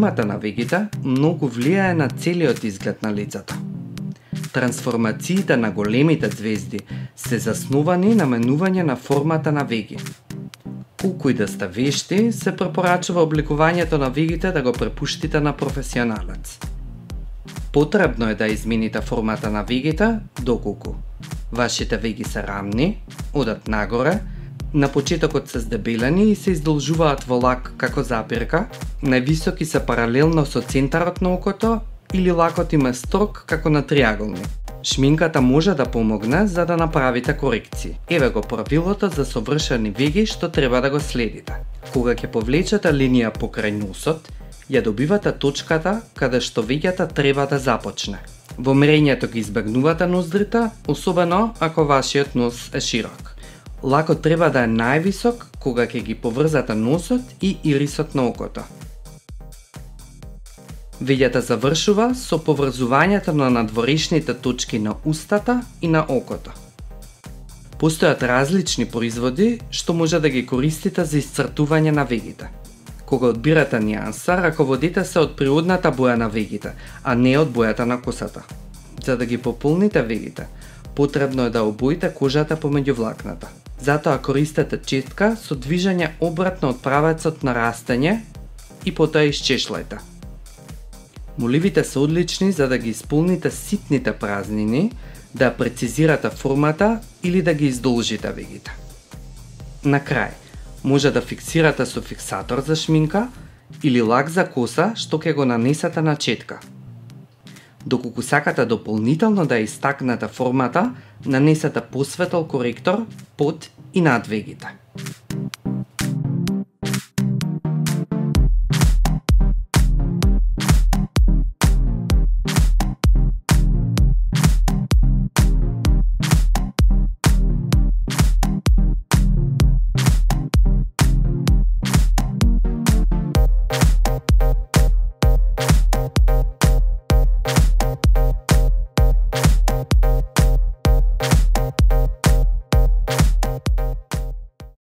Формата на вегите многу влијае на целиот изглед на лицето. Трансформациите на големите звезди се заснувани на менување на формата на веги. Колку и да сте вешти, се препорачува обликувањето на вегите да го препуштите на професионалец. Потребно е да измените формата на вегите доколку вашите веги се рамни, одат нагоре, на почетокот се здебелени и се издолжуваат во лак како запирка, највисоки се паралелно со центарот на окото или лакот им е строг како на триаголник. Шминката може да помогне за да направите корекции. Еве го правилото за совршени веги што треба да го следите. Кога ќе повлечете линија покрај носот, ја добивате точката каде што веѓата треба да започне. Во мерењето ги избегнувате ноздрите, особено ако вашиот нос е широк. Лакот треба да е највисок кога ќе ги поврзате носот и ирисот на окото. Веѓата завршува со поврзувањето на надворешните точки на устата и на окото. Постојат различни производи што може да ги користите за исцртување на вегите. Кога одбирате нијанса, раководите се од природната боја на вегите, а не од бојата на косата. За да ги пополните вегите, потребно е да обоите кожата помеѓу влакната. Затоа користете четка со движење обратно од правецот на растење и потоа исчешлајте. Моливите се одлични за да ги исполните ситните празнини, да прецизирате формата или да ги издолжите вегите. На крај, може да фиксирате со фиксатор за шминка или лак за коса што ќе го нанесете на четка. Доколку сакате дополнително да истакнете формата, нанесете посветол коректор под и над вегите.